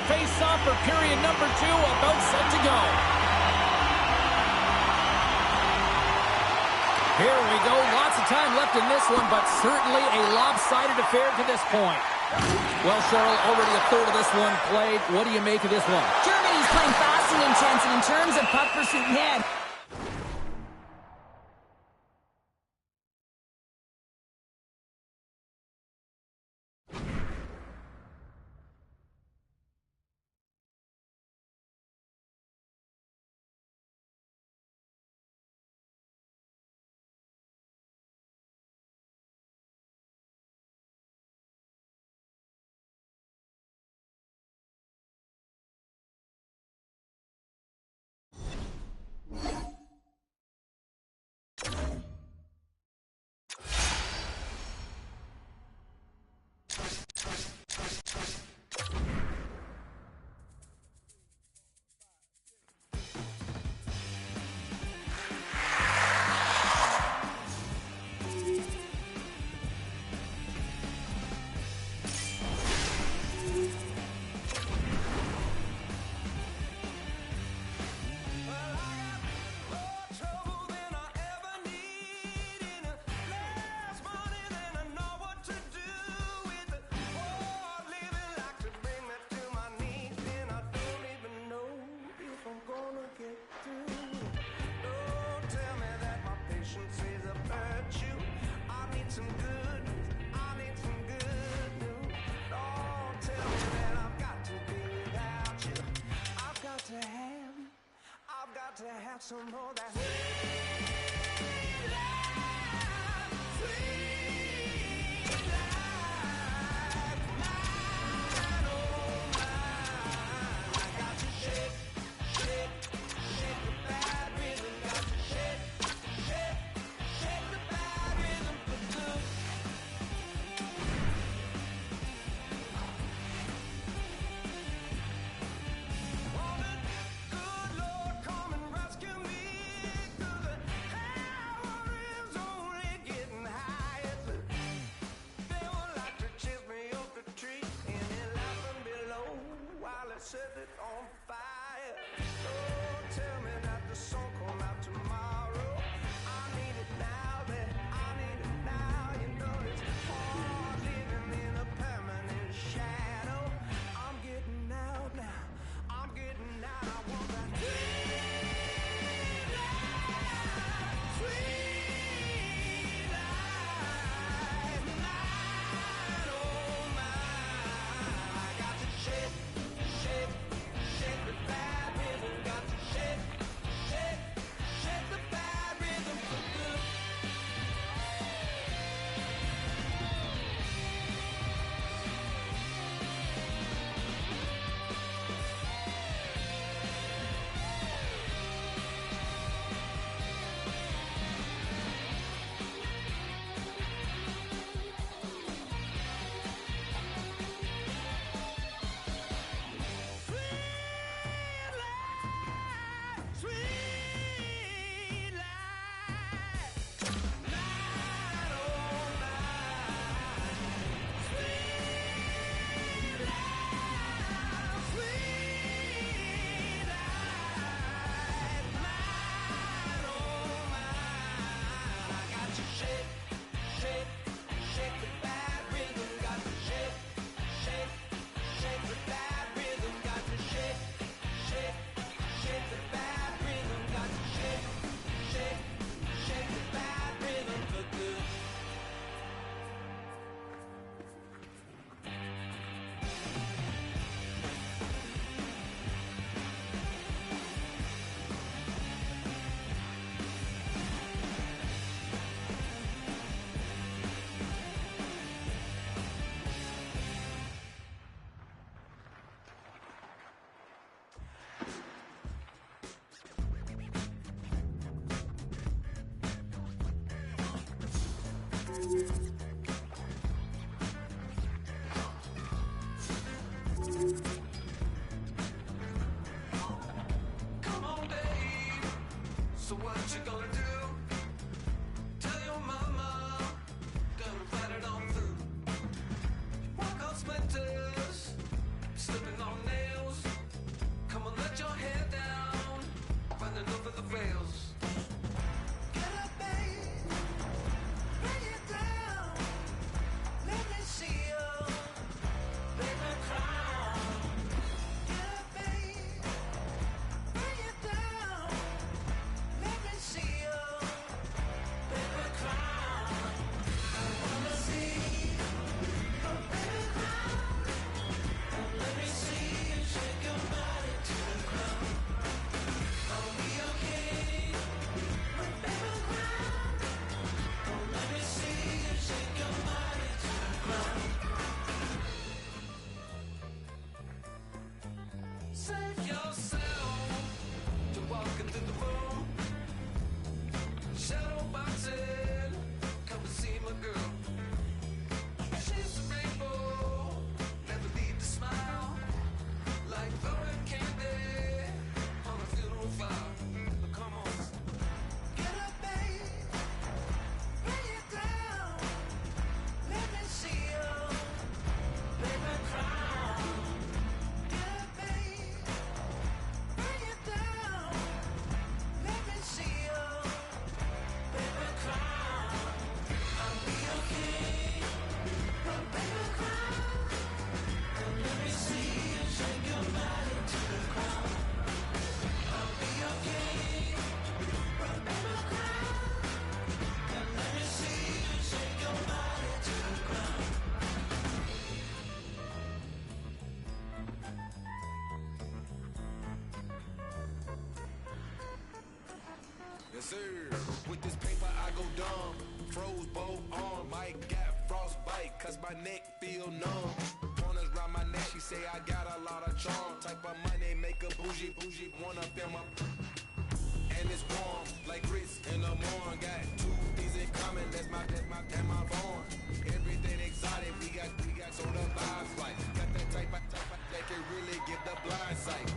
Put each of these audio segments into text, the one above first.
face-off for period number 2, about set to go. Here we go. Lots of time left in this one, but certainly a lopsided affair to this point. Well, Cheryl, already a third of this one played. What do you make of this one? Germany's playing fast and intense, and in terms of puck pursuit, man, to have some more that set it on fire. Oh, tell me that the song come out tomorrow. I need it now, that I need it now. You know it's hard living in a permanent shadow. I'm getting out now. I'm getting out. I want that sweet life, mine, oh mine. I got to shake. Shake the bad rhythm, got to shake the bad rhythm for good. Come on, babe. So what you gonna do? Tell your mama, gonna fight it on through. Walk on splinters, slipping on nails. fails. Get up, babe, bring it down. Let me see you, baby, cry. Get up, babe, bring it down. Let me see you, baby, cry. I wanna see you, baby, cry. Let me see you shake your body to the ground. I'll be okay when baby cry. Let me see you shake your body to the ground. Save yourself to walk into the room. Shadow boxing, come and see my girl. She's a rainbow, never need to smile. Like throwing candy on a funeral fire. Come on. Get up, babe, bring it down. Let me see you, baby, cry. Get up, babe, bring it down. Let me see you, baby, cry. I'll be okay, but baby, cry. Let me see you shake your body to the ground. I'll be okay, but baby, cry. Let me see you shake your body to the ground. Yes, sir. With this paper, I go dumb. Froze both arms. Might got frostbite, cause my neck feel numb. Corners round my neck, she say I got a lot of charm. Type of money, make a bougie, wanna feel my. And it's warm, like grits in the morning. Got two things in common, that's my phone. Everything exotic, we got soda vibes like. Got that type of that can really get the blind sight.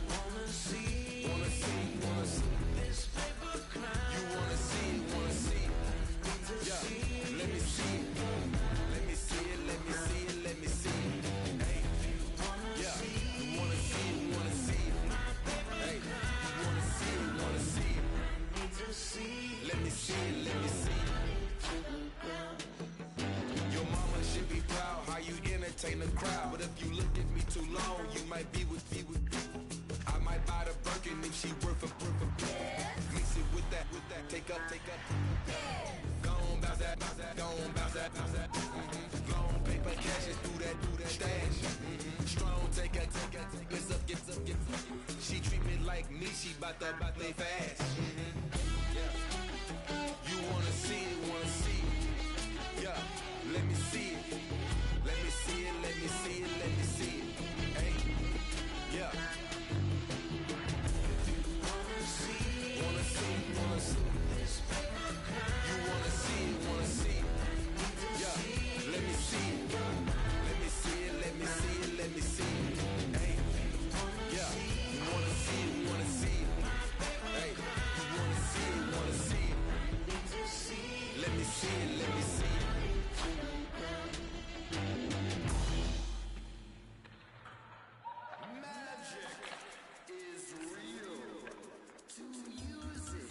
Wanna see this paper cry. You wanna see. Yeah, let me see it. Let me see it. Hey, yeah, you wanna see it. Hey, you wanna see it. Let me see it. Your mama should be proud how you entertain the crowd. But if you look at me too long, you might be with me. I might buy the Birkin if she worth a mix it with that, take up. Gone bounce that, gone bounce that. Long paper cashes through that stash. Strong, take up, gets up. She treat me like me, she bout to play fast. Yeah. You wanna see it. Yeah, let me see it. Hey, yeah. Wanna see. You wanna see. Yeah, let me see it. Hey, yeah, you wanna see it. Hey, you wanna see it. Let me see it. Magic is real. To use it,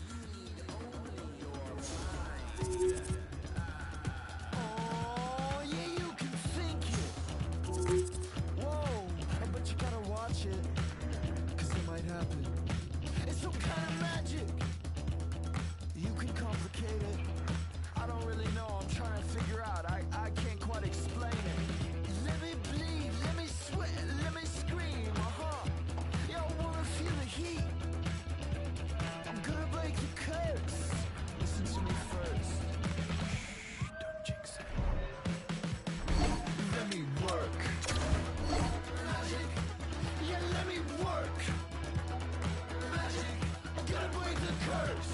you need only your mind. Oh, yeah, you can think it. Whoa, but you gotta watch it, cause it might happen. It's some kind of magic. You can complicate it. I don't really know, I'm trying to figure out. I can't quite explain it. Let me bleed, let me sweat, let me scream, Yo, I wanna feel the heat. I'm gonna break the curse. Listen to me first. Shh, don't jinx it. Let me work. Magic, yeah, let me work. Magic, I'm gonna break the curse.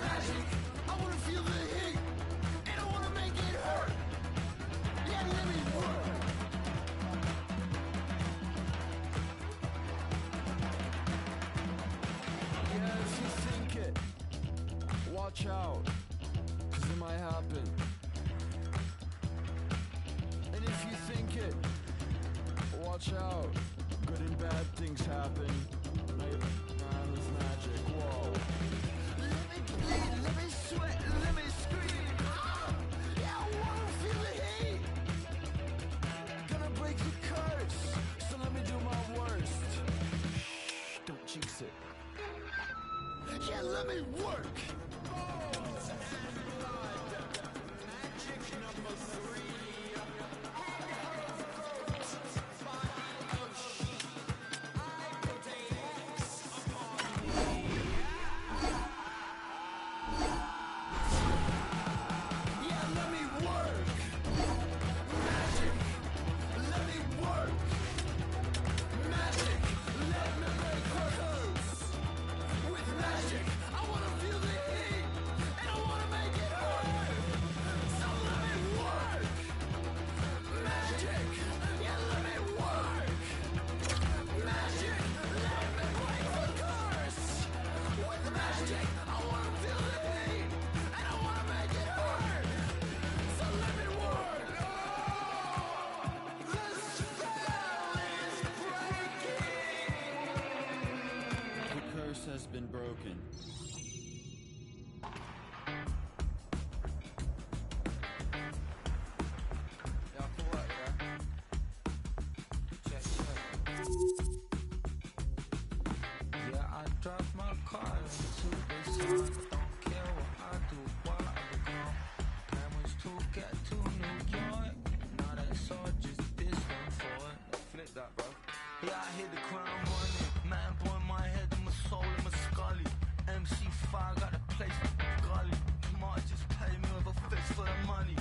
Magic, I wanna feel the heat, and I wanna make it hurt. Yeah, let me work. Yeah, if you think it, watch out, cause it might happen. And if you think it, watch out, good and bad things happen. let me work. Has been broken. Yeah, I drive my car into the sun. Don't care what I do, what I become. Plan was to get to New York. Now that's all just distant for it. Flip that, bro. Yeah, I hit the crown running. Man, boy, my head and my soul and my scully. MC5 got a place for gully. Might just pay me with a fist for the money.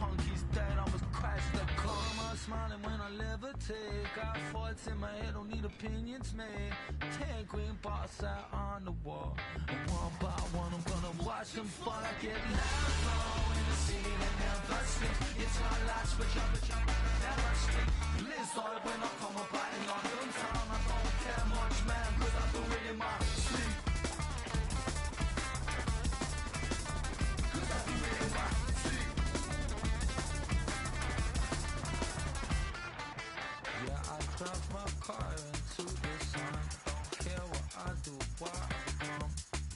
Hunky's dead, I was crashed the car. I'm smiling when I levitate. Got thoughts in my head, don't need opinions made. 10 green bars out on the wall. And one by one, I'm gonna watch them fall. I get loud in the scene and never sleep. It's my last switch up, never sleep. Lizard when I come up out in London town. I don't care much, man, cause I do it in my sleep. Yeah, I drive my car into the sun. Don't care what I do, what I become.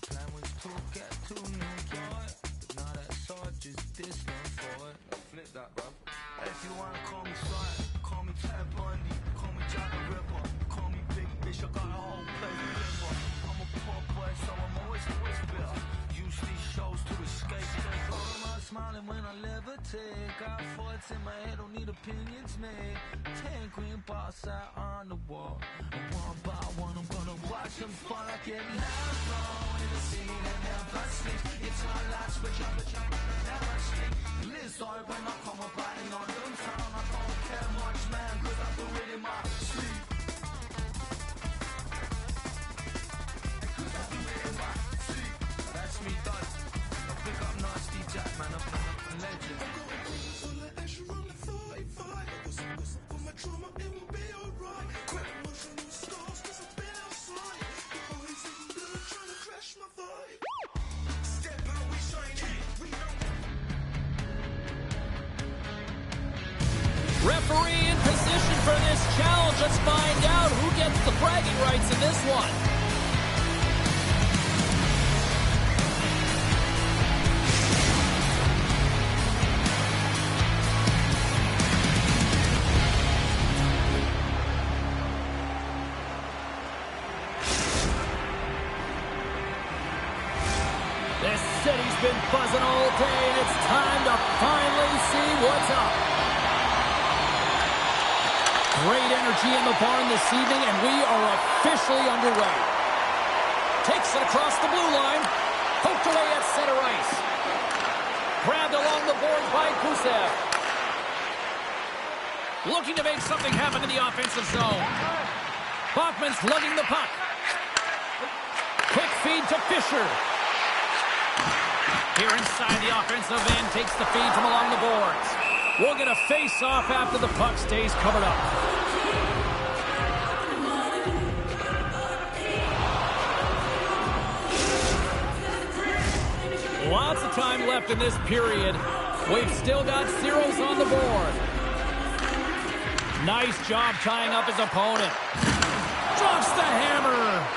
Plan was to get to New York, but now that's all just distant for it. Flip that, bro. If you wanna call me Sly, call me Ted Bundy, call me Jack the Ripper, call me Big Fish, I got a whole place to live on. I'm a poor boy, so I'm always bitter. Use these shows to escape. I'm smiling when I levitate. Got thoughts in my head, don't need opinions made. 10 green bars out on the wall. And one by one, I'm gonna watch them fall. I get loud in the scene and never sleep. It's my last switch up, never sleep. Lizard when I come up out in London town. I don't care much, man, cause I do it in my sleep. Cause I do it in my sleep. That's me done. I pick up Nasty Jack, man, I'm a legend. Referee in position for this challenge. Let's find out who gets the bragging rights in this one. This city's been buzzing all day, and it's time to finally see what's up. Great energy in the barn this evening, and we are officially underway. Takes it across the blue line. Poked away at center ice. Grabbed along the boards by Gusev. Looking to make something happen in the offensive zone. Bachman's lugging the puck. Quick feed to Fisher. Here inside the offensive end, takes the feed from along the boards. We'll get a face-off after the puck stays covered up. Lots of time left in this period. We've still got zeros on the board. Nice job tying up his opponent. Drops the hammer.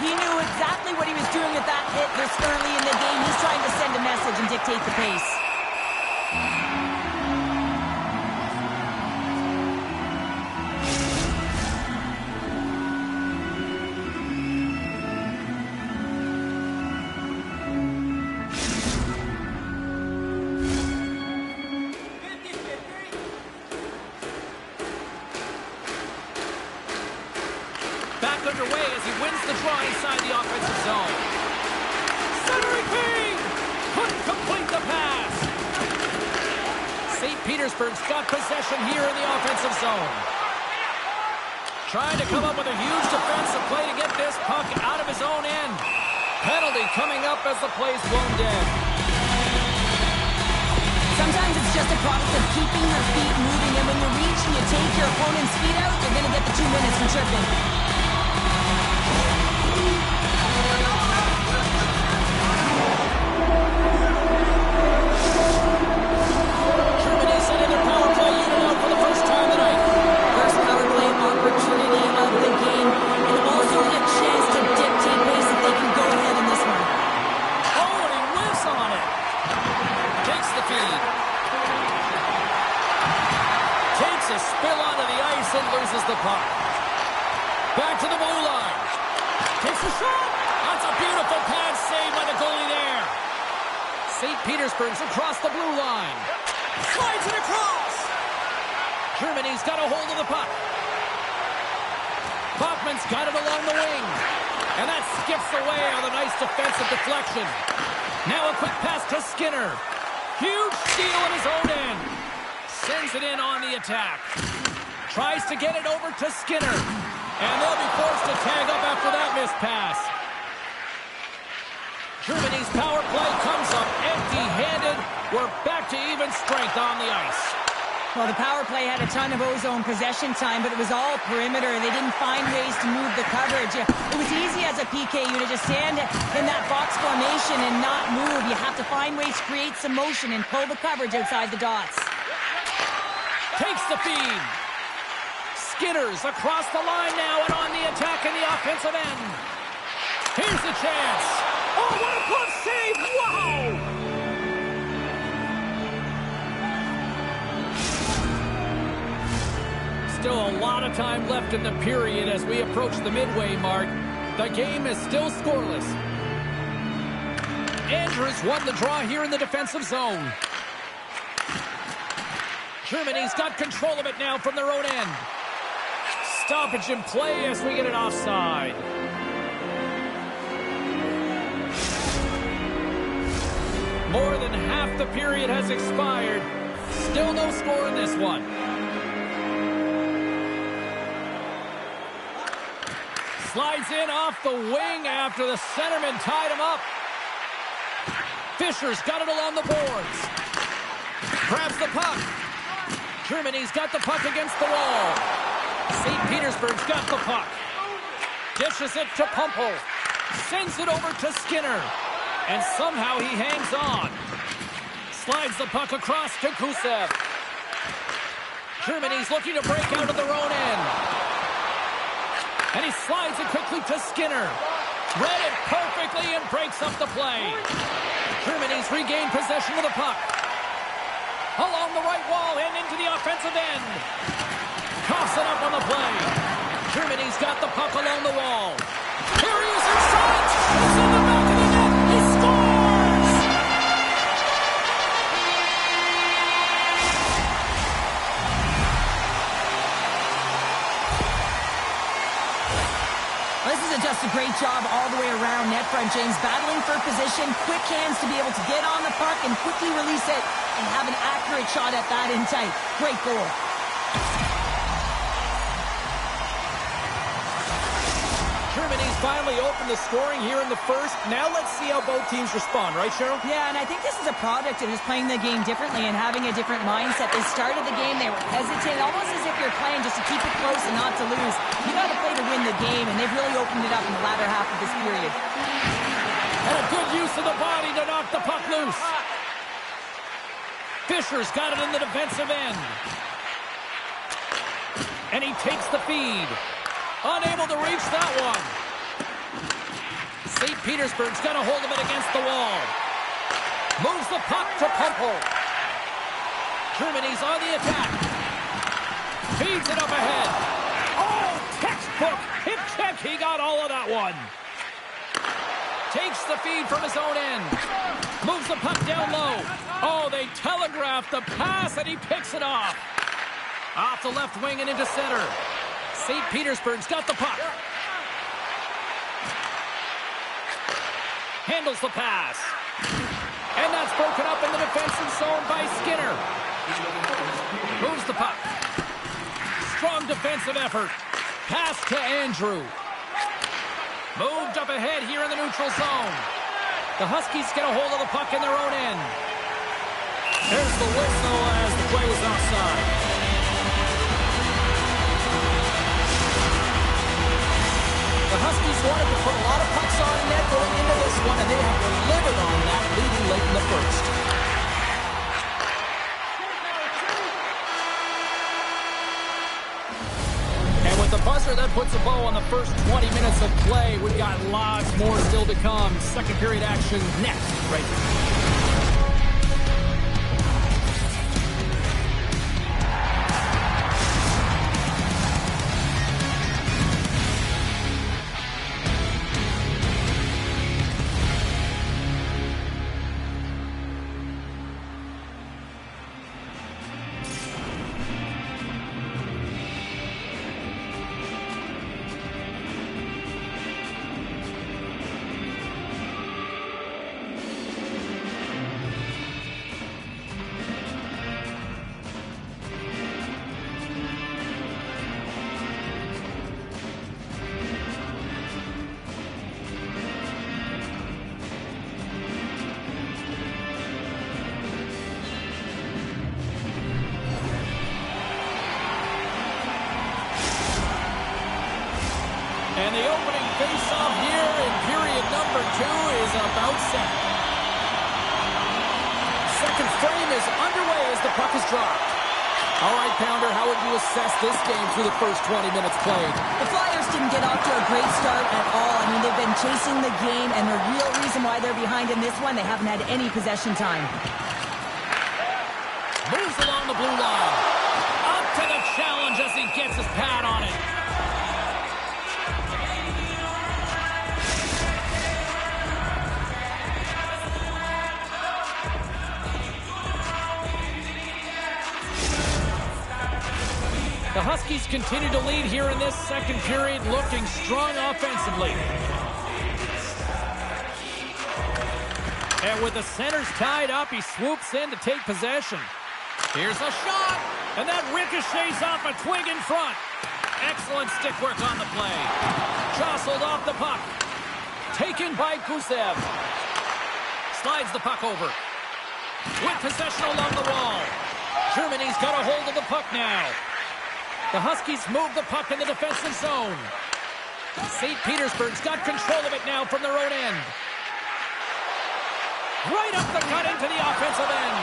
He knew exactly what he was doing with that hit this early in the game. He's trying to send a message and dictate the pace. Petersburg's got possession here in the offensive zone. Trying to come up with a huge defensive play to get this puck out of his own end. Penalty coming up as the play's blown dead. Sometimes it's just a product of keeping your feet moving, and when you reach and you take your opponent's feet out, you're going to get the 2 minutes for tripping. Germany sending their power play unit out for the first time tonight. First power play opportunity of the game, and also a chance to dictate pace if they can go ahead in this one. Oh, and he whiffs on it. Takes the feed. Takes a spill onto the ice and loses the puck. Back to the blue line. Takes a shot. That's a beautiful pad save by the goalie there. St. Petersburg's across the blue line. Slides it across. Germany's got a hold of the puck. Bachman's got it along the wing. And that skips away on a nice defensive deflection. Now a quick pass to Skinner. Huge steal in his own end. Sends it in on the attack. Tries to get it over to Skinner. And they'll be forced to tag up after that missed pass. Germany's power play comes up empty-handed. We're back to even strength on the ice. Well, the power play had a ton of ozone possession time, but it was all perimeter. They didn't find ways to move the coverage. It was easy as a PKU to just stand in that box formation and not move. You have to find ways to create some motion and pull the coverage outside the dots. Takes the feed. Skinner's across the line now and on the attack in the offensive end. Here's the chance. Oh, what a glove save! Wow! Still a lot of time left in the period as we approach the midway mark. The game is still scoreless. Andrews won the draw here in the defensive zone. Germany's got control of it now from their own end. Stoppage in play as we get it offside. More than half the period has expired. Still no score in this one. Slides in off the wing after the centerman tied him up. Fischer's got it along the boards. Grabs the puck. Germany's got the puck against the wall. St. Petersburg's got the puck. Dishes it to Pumpel. Sends it over to Skinner. And somehow he hangs on. Slides the puck across to Gusev. Germany's looking to break out of their own end. And he slides it quickly to Skinner. Read it perfectly and breaks up the play. Germany's regained possession of the puck. Along the right wall and into the offensive end. Coughs it up on the play. Germany's got the puck along the wall. Here he is inside. Shoots in the back of the net. He scores! This is just a great job all the way around net front, James. Battling for position, quick hands to be able to get on the puck and quickly release it and have an accurate shot at that in tight. Great goal. Germany's finally opened the scoring here in the first. Now let's see how both teams respond, right, Cheryl? Yeah, and I think this is a product of just playing the game differently and having a different mindset. They started the game, they were hesitant, almost as if you're playing just to keep it close and not to lose. You got to play to win the game, and they've really opened it up in the latter half of this period. And a good use of the body to knock the puck loose. Fischer's got it in the defensive end. And he takes the feed. Unable to reach that one. St. Petersburg's got a hold of it against the wall. Moves the puck to Pumpel. Germany's on the attack. Feeds it up ahead. Oh, textbook hip check. He got all of that one. Takes the feed from his own end. Moves the puck down low. Oh, they telegraphed the pass and he picks it off. Off the left wing and into center. St. Petersburg's got the puck. Handles the pass. And that's broken up in the defensive zone by Skinner. Moves the puck. Strong defensive effort. Pass to Andrew. Moved up ahead here in the neutral zone. The Huskies get a hold of the puck in their own end. There's the whistle as the play was offside. The Huskies wanted to put a lot of pucks on net going into this one, and they have delivered on that, leading late in the first. And with the buzzer, that puts a bow on the first 20 minutes of play. We've got lots more still to come. Second period action next, right here. And the opening face-off here in period number 2 is about set. Second frame is underway as the puck is dropped. All right, Pounder, how would you assess this game through the first 20 minutes played? The Flyers didn't get off to a great start at all. I mean, they've been chasing the game, and the real reason why they're behind in this one, they haven't had any possession time. Moves along the blue line. Up to the challenge as he gets his pad on it. The Huskies continue to lead here in this second period, looking strong offensively. And with the centers tied up, he swoops in to take possession. Here's a shot, and that ricochets off a twig in front. Excellent stick work on the play. Jostled off the puck. Taken by Gusev. Slides the puck over. With possession along the wall. Germany's got a hold of the puck now. The Huskies move the puck in the defensive zone. St. Petersburg's got control of it now from their own end. Right up the cut into the offensive end.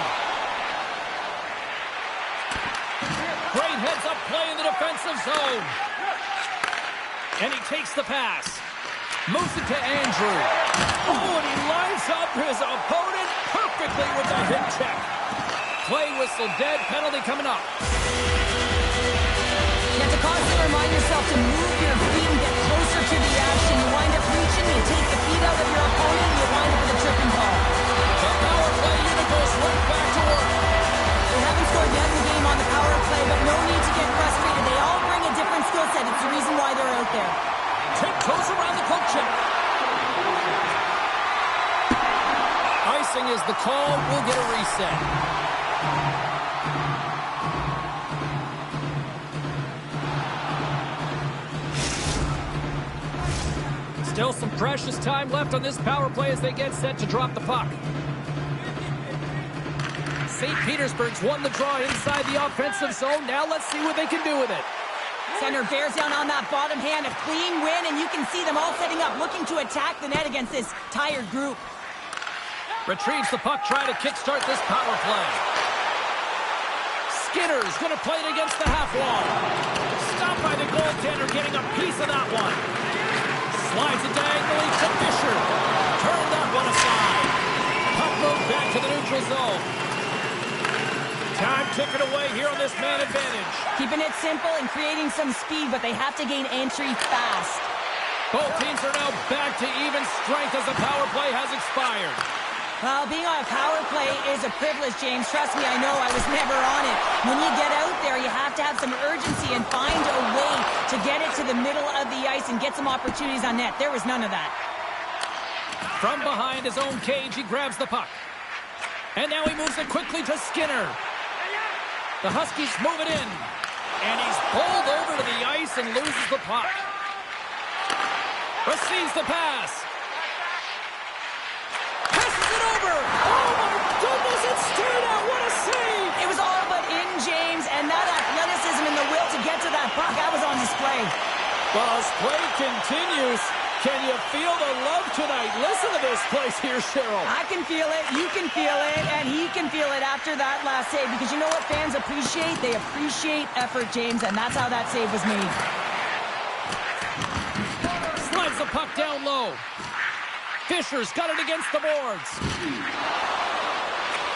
Great heads-up play in the defensive zone. And he takes the pass. Moves it to Andrew. Oh, and he lines up his opponent perfectly with the hip check. Play whistle dead, penalty coming up. You have to constantly remind yourself to move your feet and get closer to the action. You wind up reaching, you take the feet out of your opponent, and you wind up with a tripping call. The power play unit goes right back to work. They haven't scored yet in the game on the power play, but no need to get frustrated. They all bring a different skill set. It's the reason why they're out there. Tiptoes around the poke check. Icing is the call. We'll get a reset. Still some precious time left on this power play as they get set to drop the puck. St. Petersburg's won the draw inside the offensive zone. Now let's see what they can do with it. Center bears down on that bottom hand. A clean win, and you can see them all setting up, looking to attack the net against this tired group. Retrieves the puck, trying to kickstart this power play. Skinner's going to play it against the half wall. Stopped by the goaltender, getting a piece of that one. Slides it diagonally to Fisher. Turned that one aside. Puck moved back to the neutral zone. Time ticking away here on this man advantage. Keeping it simple and creating some speed, but they have to gain entry fast. Both teams are now back to even strength as the power play has expired. Well, being on a power play is a privilege, James. Trust me, I know. I was never on it. When you get out there, you have to have some urgency and find a way to get it to the middle of the ice and get some opportunities on net. There was none of that. From behind his own cage, he grabs the puck. And now he moves it quickly to Skinner. The Huskies move it in. And he's bowled over to the ice and loses the puck. Receives the pass. Passes it over. Oh, my goodness, it's straight out. What a save. It was all but in, James, and that athleticism and the will to get to that puck, that was on display. Well, as play continues, can you feel the love tonight? Listen to this place here, Cheryl. I can feel it, you can feel it, and he can feel it after that last save, because you know what fans appreciate? They appreciate effort, James, and that's how that save was made. Slides the puck down low. Fisher's got it against the boards.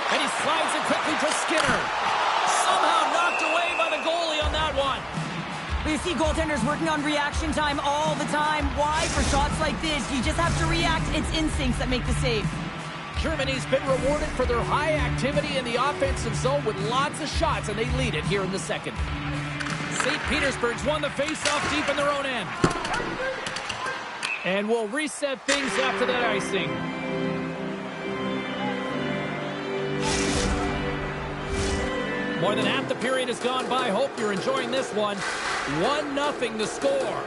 And he slides it quickly to Skinner. Somehow knocked away by the goalie on that one. We see goaltenders working on reaction time all the time. Why? For shots like this, you just have to react. It's instincts that make the save. Germany's been rewarded for their high activity in the offensive zone with lots of shots, and they lead it here in the second. St. Petersburg's won the faceoff deep in their own end. And we'll reset things after that icing. More than half the period has gone by. Hope you're enjoying this one. 1-0 the score.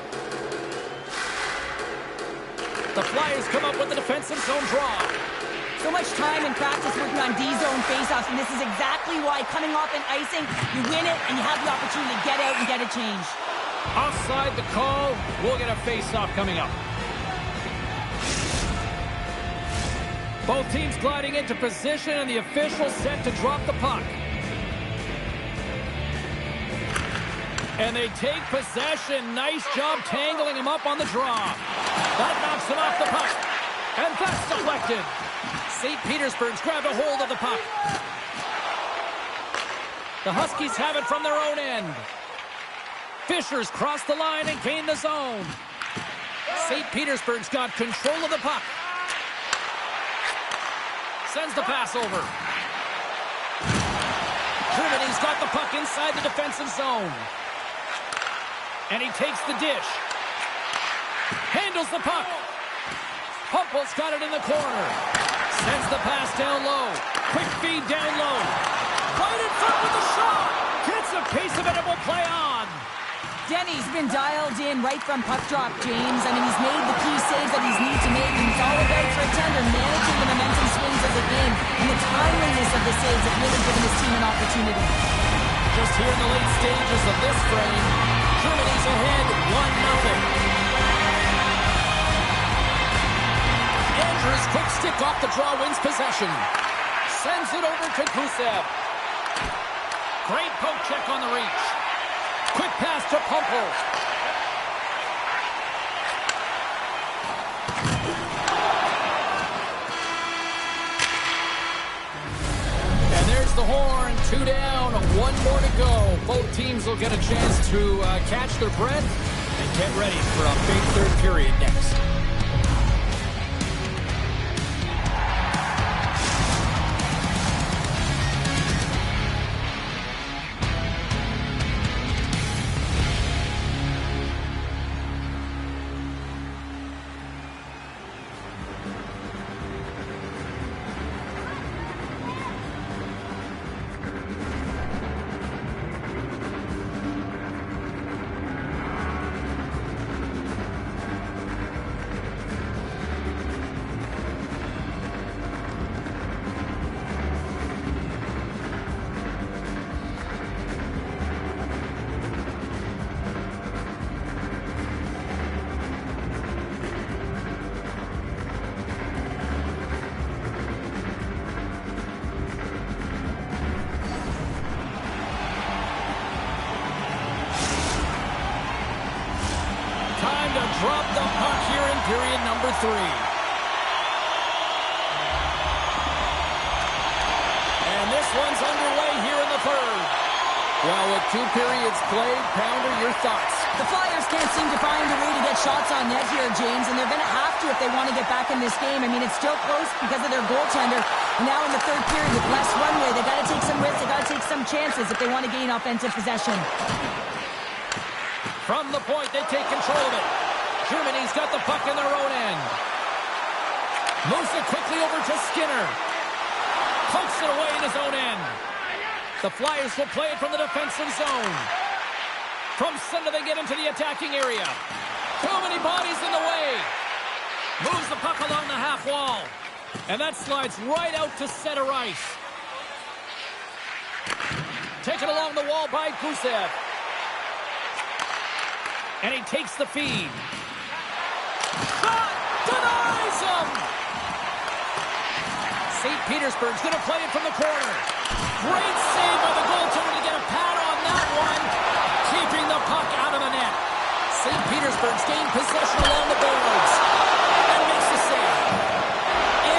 The Flyers come up with the defensive zone draw. So much time and practice working on D-zone faceoffs, and this is exactly why coming off an icing, you win it, and you have the opportunity to get out and get a change. Offside the call. We'll get a faceoff coming up. Both teams gliding into position, and the official set to drop the puck. And they take possession. Nice job tangling him up on the draw. That knocks him off the puck. And that's deflected. St. Petersburg's grabbed a hold of the puck. The Huskies have it from their own end. Fisher's crossed the line and gained the zone. St. Petersburg's got control of the puck. Sends the pass over. Germany's got the puck inside the defensive zone. And he takes the dish. Handles the puck. Humpel's got it in the corner. Sends the pass down low. Quick feed down low. Right in front with the shot. Gets a piece of it and will play on. Denny's been dialed in right from puck drop, James. I mean, he's made the key saves that he's needed to make, and it's all about for a tender managing the momentum swings of the game. And the timeliness of the saves have really given his team an opportunity. Just here in the late stages of this frame, Germany's ahead 1-0. Andrews' quick stick off the draw wins possession. Sends it over to Gusev. Great poke check on the reach. Quick pass to Pumpel. And there's the horn. 2 down, 1 more to go. Both teams will get a chance to catch their breath and get ready for a big third period next. Drop the puck here in period number 3. And this one's underway here in the third. Well, with 2 periods played, Pounder, your thoughts? The Flyers can't seem to find a way to get shots on net here, James, and they're going to have to if they want to get back in this game. I mean, it's still close because of their goaltender. Now in the third period with less runway, they got to take some risks, they got to take some chances if they want to gain offensive possession. From the point, they take control of it. Germany's got the puck in their own end. Moves it quickly over to Skinner. Pokes it away in his own end. The Flyers will play it from the defensive zone. From center, they get into the attacking area. Too many bodies in the way. Moves the puck along the half wall. And that slides right out to center ice. Taken along the wall by Gusev. And he takes the feed. Shot! Denies him! St. Petersburg's going to play it from the corner. Great save by the goaltender to get a pad on that one. Keeping the puck out of the net. St. Petersburg's gained possession along the boards. And makes the save.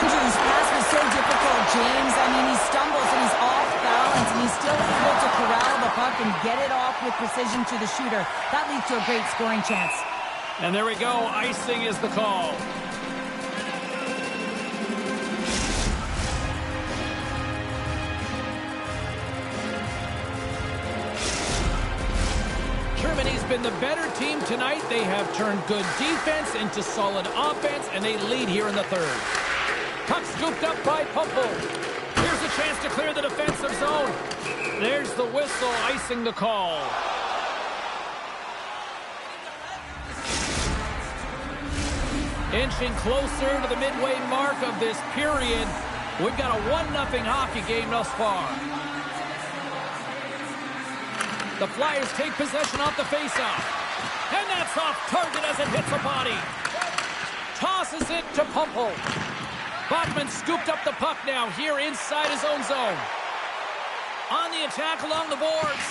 Andrew's pass was so difficult, James. I mean, he stumbles and he's off balance, and he's still able to corral the puck and get it off with precision to the shooter. That leads to a great scoring chance. And there we go. Icing is the call. Germany's been the better team tonight. They have turned good defense into solid offense, and they lead here in the third. Puck scooped up by Pumple. Here's a chance to clear the defensive zone. There's the whistle, icing the call. Inching closer to the midway mark of this period. We've got a 1-0 hockey game thus far. The Flyers take possession off the faceoff. And that's off target as it hits a body. Tosses it to Pumple. Bachman scooped up the puck now here inside his own zone. On the attack along the boards.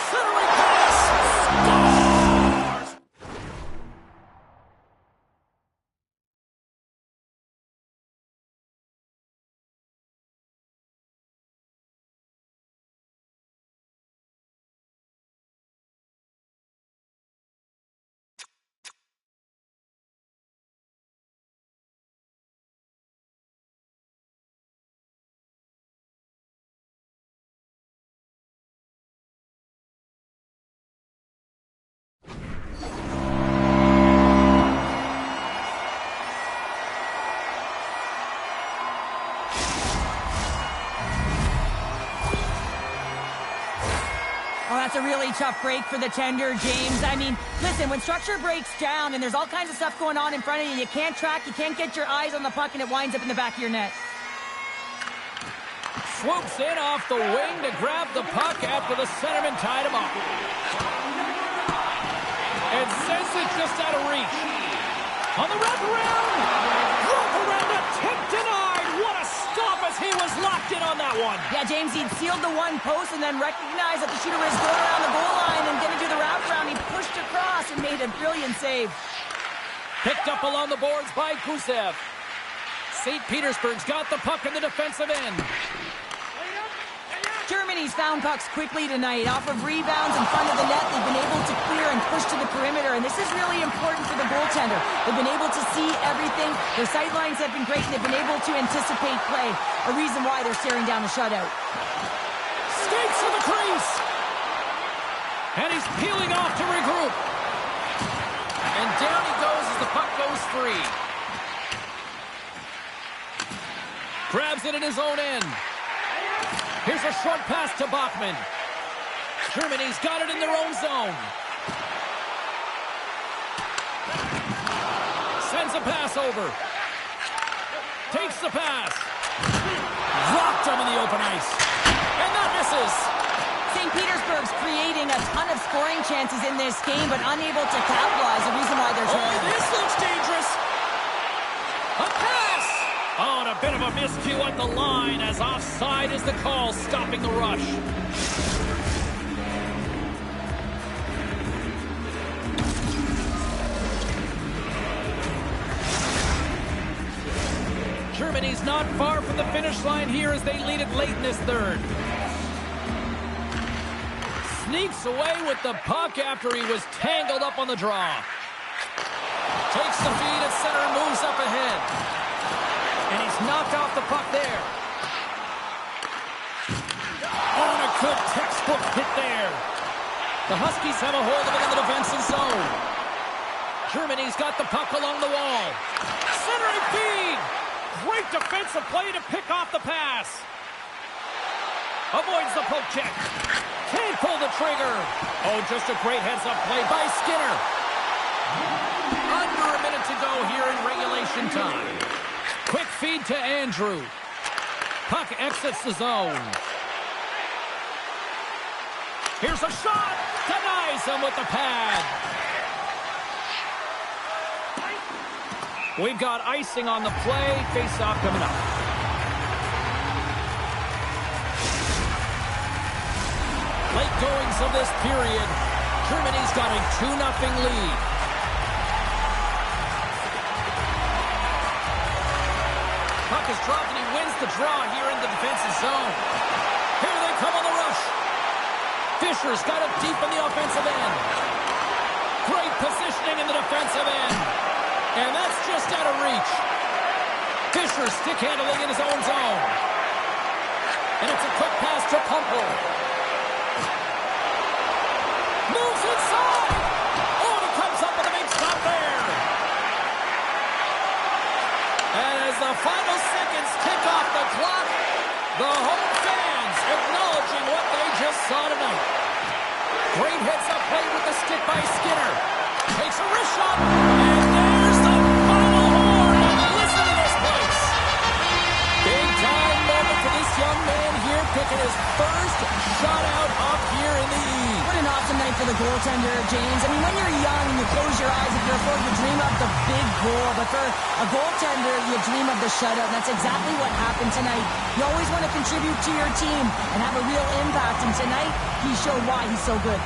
Centering pass. Scores! Oh, that's a really tough break for the tender, James. I mean, listen, when structure breaks down and there's all kinds of stuff going on in front of you, you can't track, you can't get your eyes on the puck, and it winds up in the back of your net. Swoops in off the wing to grab the puck after the centerman tied him up. And sends it just out of reach. On the wraparound! Wraparound attempt denied! What a stop as he was locked in on that one! Yeah, James, he'd sealed the one post and then recognized that the shooter was going around the goal line and going to do the wraparound. He pushed across and made a brilliant save. Picked up along the boards by Gusev. St. Petersburg's got the puck in the defensive end. Germany's found pucks quickly tonight. Off of rebounds in front of the net, they've been able to clear and push to the perimeter, and this is really important for the goaltender. They've been able to see everything. Their sight lines have been great, and they've been able to anticipate play, a reason why they're staring down a shutout. Skates to the crease! And he's peeling off to regroup. And down he goes as the puck goes free. Grabs it in his own end. Here's a short pass to Bachman. Germany's got it in their own zone. Sends a pass over. Takes the pass. Dropped him in the open ice. And that misses. St. Petersburg's creating a ton of scoring chances in this game, but unable to capitalize, the reason why they're trailing. Oh, this looks dangerous. A pass. Oh, and a bit of a miscue at the line as offside is the call, stopping the rush. Germany's not far from the finish line here as they lead it late in this third. Sneaks away with the puck after he was tangled up on the draw. Takes the feed at center and moves up ahead. And he's knocked off the puck there. Oh, and a good textbook hit there. The Huskies have a hold of it in the defensive zone. Germany's got the puck along the wall. Centering feed. Great defensive play to pick off the pass. Avoids the poke check. Can't pull the trigger. Oh, just a great heads-up play by Skinner. Under a minute to go here in regulation time. Quick feed to Andrew. Puck exits the zone. Here's a shot. Denies him with the pad. We've got icing on the play. Face-off coming up. Late goings of this period. Germany's got a 2-0 lead. Puck is dropped and he wins the draw here in the defensive zone. Here they come on the rush. Fisher's got it deep in the offensive end. Great positioning in the defensive end. And that's just out of reach. Fisher stick handling in his own zone. And it's a quick pass to Pumpel. Moves inside. Oh, he comes up with a big stop there. And as the final seconds tick off the clock, the home fans acknowledging what they just saw tonight. Great heads-up play with the stick by Skinner. Takes a wrist shot, and there's the final horn. Listen to this place. Big-time moment for this young man here, picking his first shutout up here in the E. What an awesome night for the goaltender, James. I mean, when you're young and you close your eyes, if you're a forward, you dream of the big goal. But for a goaltender, you dream of the shutout, and that's exactly what happened tonight. You always want to contribute to your team and have a real impact, and tonight, he showed why he's so good.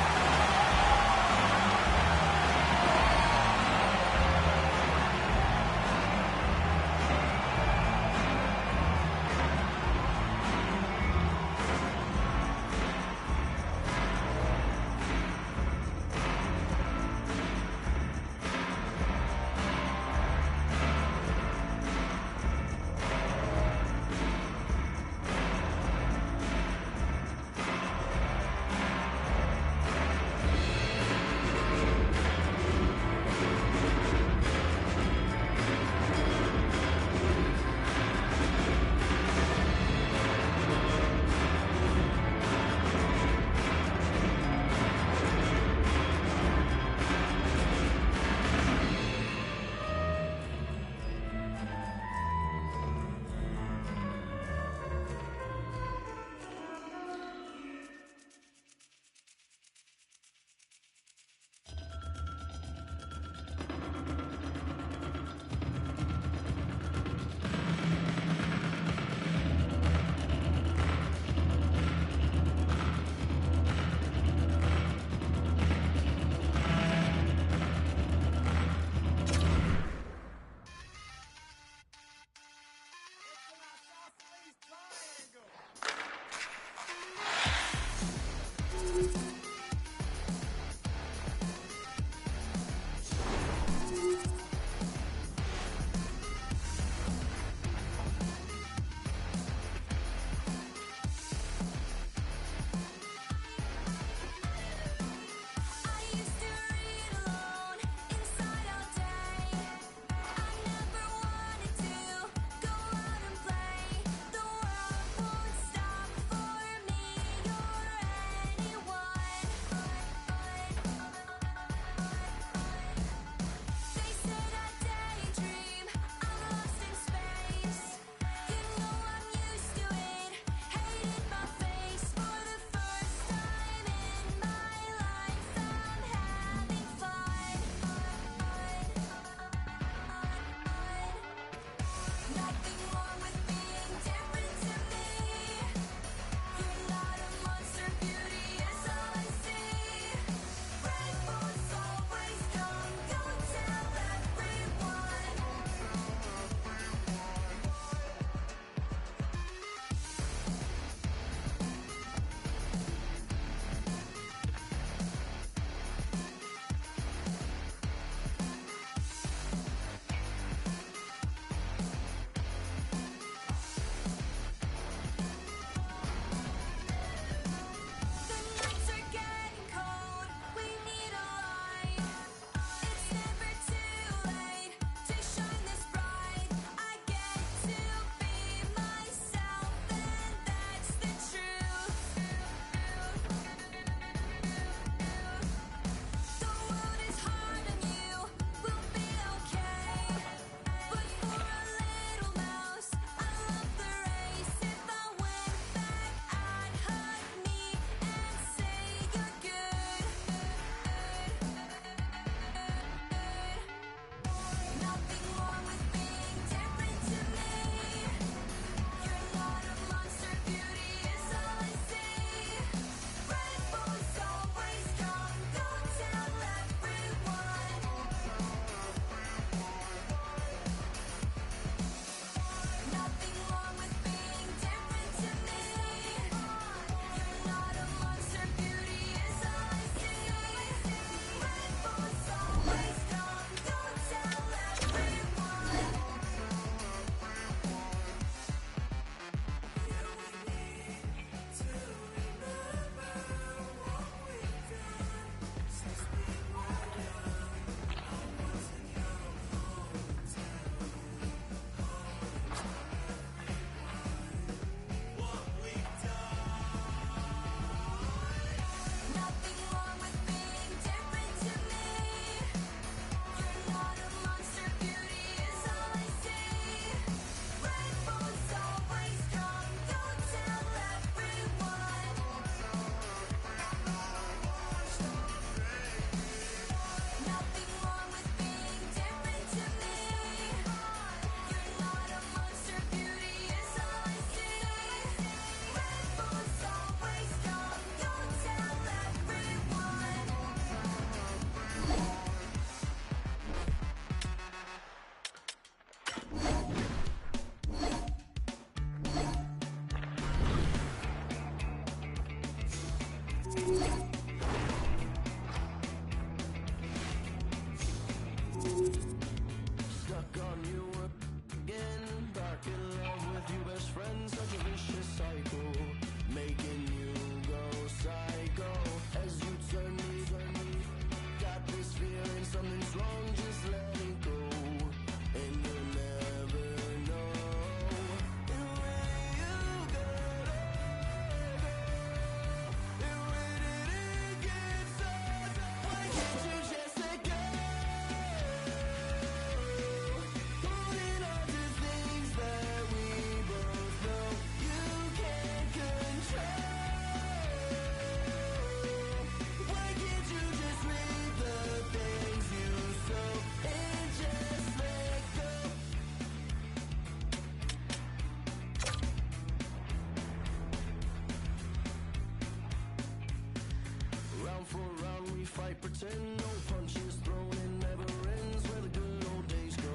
pretend no punches thrown, it never ends where the good old days go.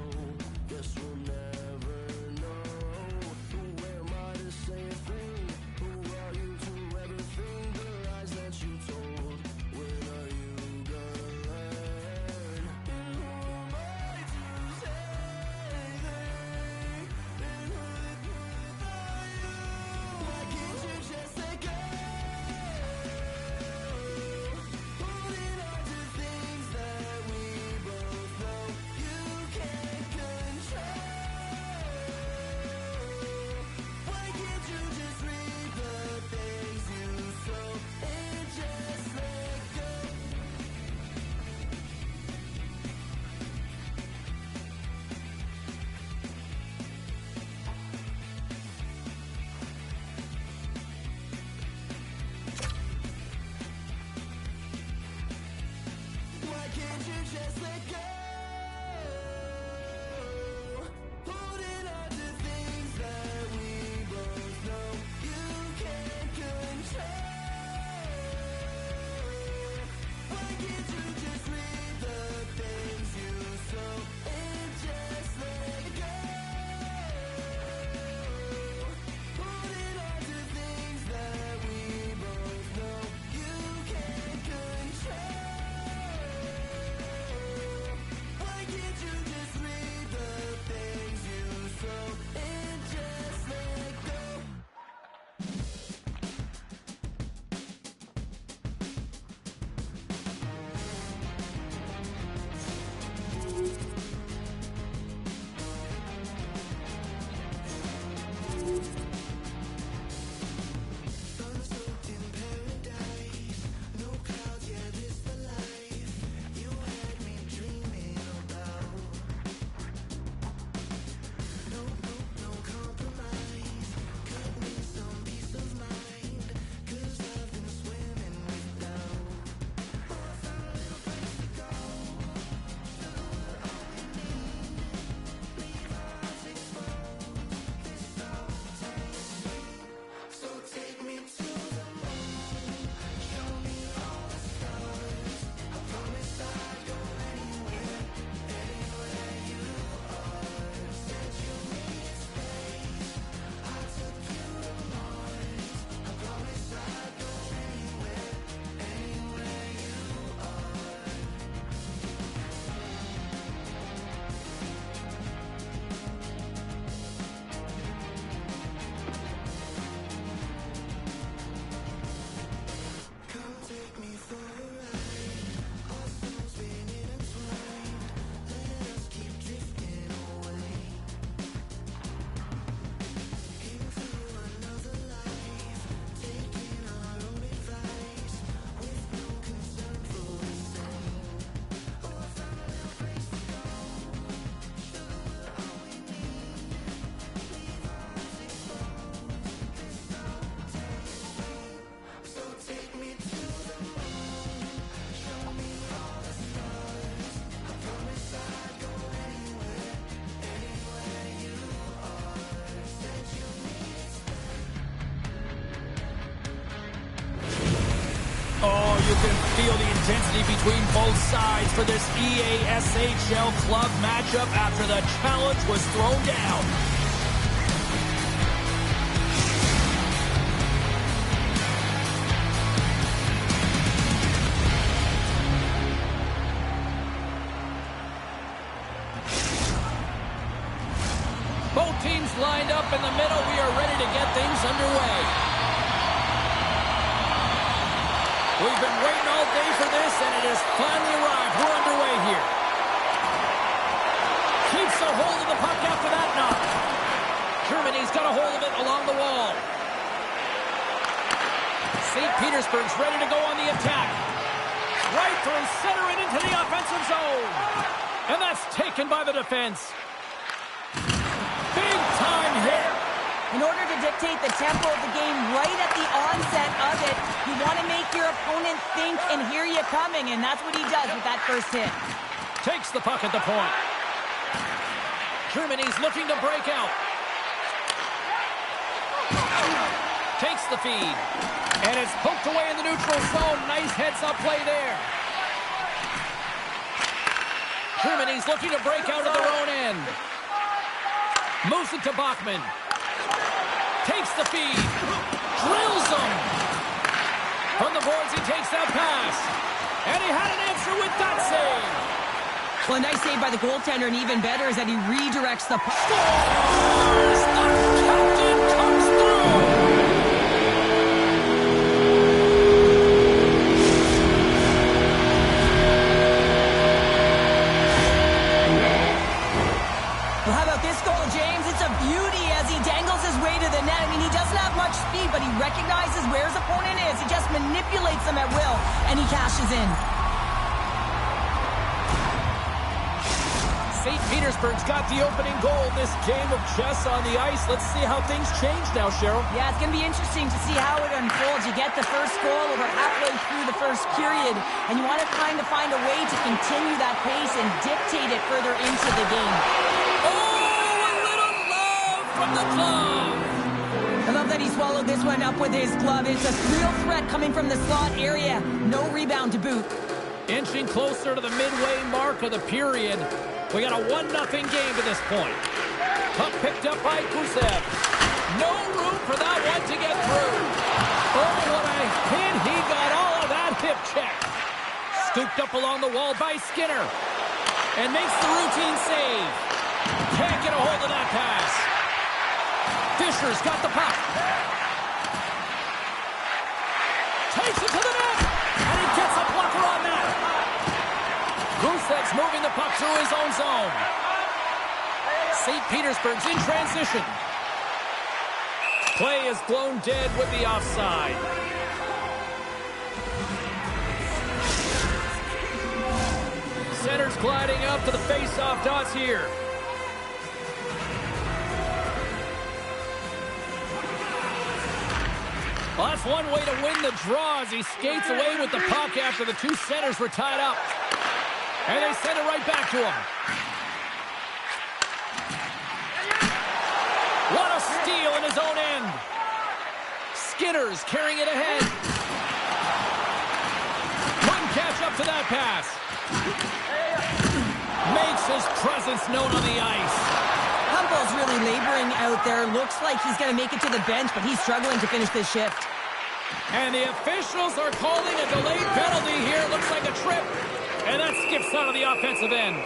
Guess we'll never know. Who am I to say a thing? Who are you to ever think the lies that you told? When are you gonna learn? And who am I to say anything? And who are you? Why can't you just let go? Holding on to things that we both know you can't control. Why can't you just read the things you sow and just let go? Why can't you just let go? Holding on to things that we both know you can't control. Why can't you just read the things you sow and just let go? Holding on to things that we both know you can't control. Why can't you just read the things you sow and just let go? Sunsoaked in paradise, no clouds, yeah, this the life you had me dreaming about. No compromise, cut me some peace of mind, 'cause I've been swimming with doubt. Oh, I found a little place to go, sugar, we're all we need. Leave our hearts exposed, this all tastes sweet. So take me to the moon, show me all the stars. I promise I'd go anywhere, anywhere you are. Said you need space, I took you to Mars. I promise I'd go anywhere, anywhere you are. Come take me for a ride. Our souls been intertwined. Let us keep drifting away into another life, taking our own advice with no concern for the same. Oh, I found a little place to go, sugar, we're all we need. Leave our hearts exposed, this all tastes sweet. So take me to the moon, show me all the stars. I promise I'd go anywhere, anywhere you are. Said you need space. Oh, you can feel the intensity between both sides for this EASHL club matchup after the challenge was thrown down. Both teams lined up in the middle. We are ready to get things underway. We've been waiting all day for this, and it has finally arrived. We're underway here. Keeps a hold of the puck after that knock. Germany's got a hold of it along the wall. St. Petersburg's ready to go on the attack. Right through center and into the offensive zone. And that's taken by the defense. Big time hit. In order to dictate the tempo of the game right at the onset of it, you want to make your opponent think and hear you coming, and that's what he does with that first hit. Takes the puck at the point. Germany's looking to break out. Takes the feed. And it's poked away in the neutral zone. Nice heads-up play there. Germany's looking to break out of their own end. Moves it to Bachman. Takes the feed. Drills him. From the boards, he takes that pass. And he had an answer with that save. Well, a nice save by the goaltender, and even better is that he redirects the puck. Scores! The captain comes through! Well, how about this goal, James? It's a beauty as he dangles his way to the net. I mean, he doesn't have much speed, but he recognizes where his opponent is. He just manipulates them at will, and he cashes in. St. Petersburg's got the opening goal in this game of chess on the ice. Let's see how things change now, Cheryl. Yeah, it's going to be interesting to see how it unfolds. You get the first goal over halfway through the first period, and you want to kind of find a way to continue that pace and dictate it further into the game. Oh, a little love from the glove. I love that he swallowed this one up with his glove. It's a real threat coming from the slot area. No rebound to boot. Inching closer to the midway mark of the period. We got a 1-0 game to this point. Puck picked up by Kuzev. No room for that one to get through. Oh, what a hit. He got all of that hip check. Scooped up along the wall by Skinner. And makes the routine save. Can't get a hold of that pass. Fisher's got the puck. Takes it to the net. And he gets a blocker on that. Gusev's moving the puck through his own zone. St. Petersburg's in transition. Play is blown dead with the offside. Center's gliding up to the face-off dots here. Well, that's one way to win the draw as he skates away with the puck after the two centers were tied up. And they send it right back to him. What a steal in his own end. Skinner's carrying it ahead. Couldn't catch up to that pass. Makes his presence known on the ice. Humpel's really laboring out there. Looks like he's going to make it to the bench, but he's struggling to finish this shift. And the officials are calling a delayed penalty here. Looks like a trip. And that skips out of the offensive end.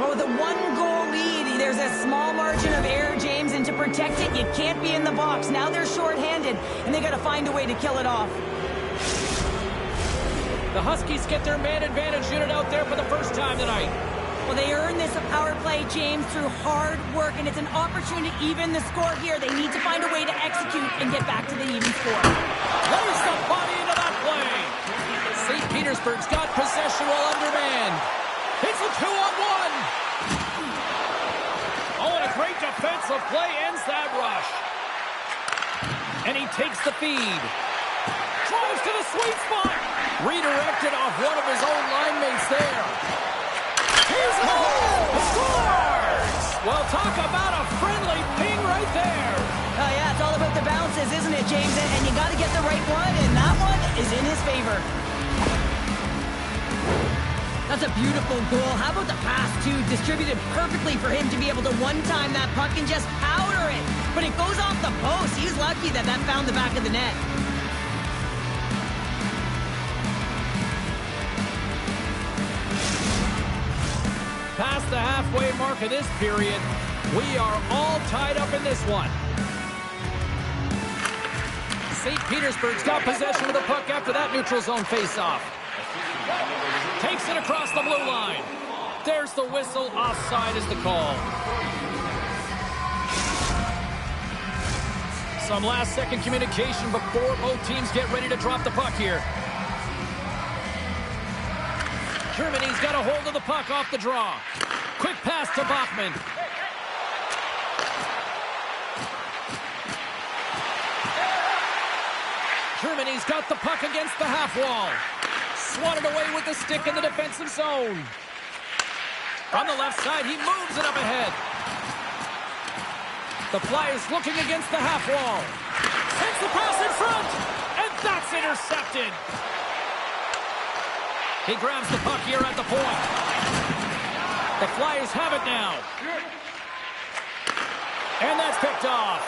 Well, with a one-goal lead, there's a small margin of error, James, and to protect it, you can't be in the box. Now they're shorthanded, and they got to find a way to kill it off. The Huskies get their man advantage unit out there for the first time tonight. Well, they earn this power play, James, through hard work, and it's an opportunity to even the score here. They need to find a way to execute and get back to the even score. Lays the body into that play. St. Petersburg's got possession while undermanned. It's a 2-on-1. Oh, and a great defensive play ends that rush. And he takes the feed. Drives to the sweet spot. Redirected off one of his own line mates there. He's scores! Well, talk about a friendly ping right there. Oh, yeah, it's all about the bounces, isn't it, James? And you got to get the right one, and that one is in his favor. That's a beautiful goal. How about the pass, too? Distributed perfectly for him to be able to one-time that puck and just powder it. But it goes off the post. He's lucky that found the back of the net. Past the halfway mark of this period, we are all tied up in this one. St. Petersburg's got possession of the puck after that neutral zone face-off. Takes it across the blue line. There's the whistle. Offside is the call. Some last-second communication before both teams get ready to drop the puck here. Germany's got a hold of the puck off the draw. Quick pass to Bachman. Germany's got the puck against the half wall. Swatted away with the stick in the defensive zone. On the left side, he moves it up ahead. The Flyers looking against the half wall. Sends the pass in front, and that's intercepted. He grabs the puck here at the point. The Flyers have it now. And that's picked off.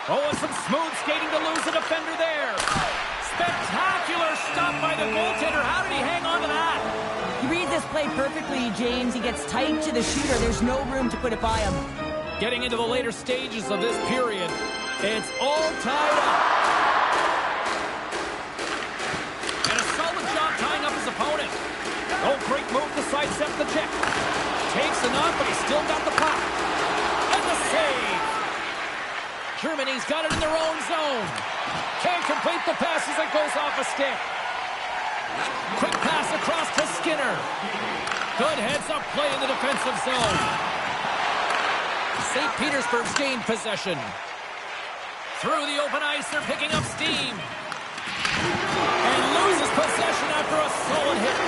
Oh, and some smooth skating to lose a defender there. Spectacular stop by the goaltender. How did he hang on to that? You read this play perfectly, James. He gets tight to the shooter. There's no room to put it by him. Getting into the later stages of this period, it's all tied up. And a solid job tying up his opponent. Oh, great move to sidestep the check. Takes a knock, but he's still got the puck. And the save. Germany's got it in their own zone. Can't complete the pass as it goes off a stick. Quick pass across to Skinner. Good heads-up play in the defensive zone. St. Petersburg's gained possession. Through the open ice, they're picking up steam. And loses possession after a solid hit.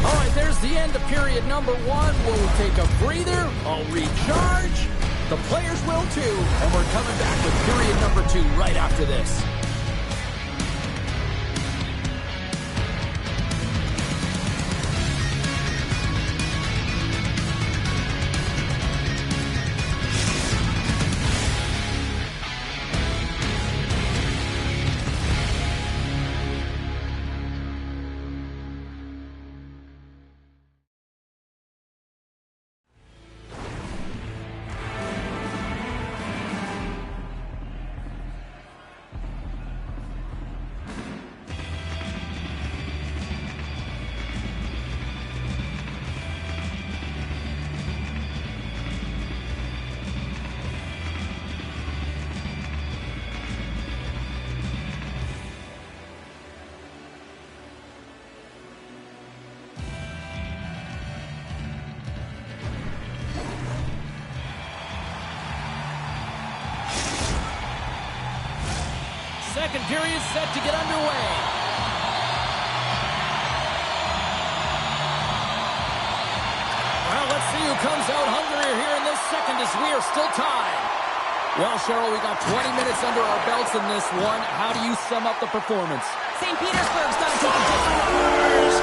All right, there's the end of period number 1. We'll take a breather. I'll recharge. The players will too. And we're coming back with period number 2 right after this. Second period set to get underway. Well, let's see who comes out hungrier here in this second as we are still tied. Well, Cheryl, we got 20 minutes under our belts in this one. How do you sum up the performance? St. Petersburg's got to take a different approach.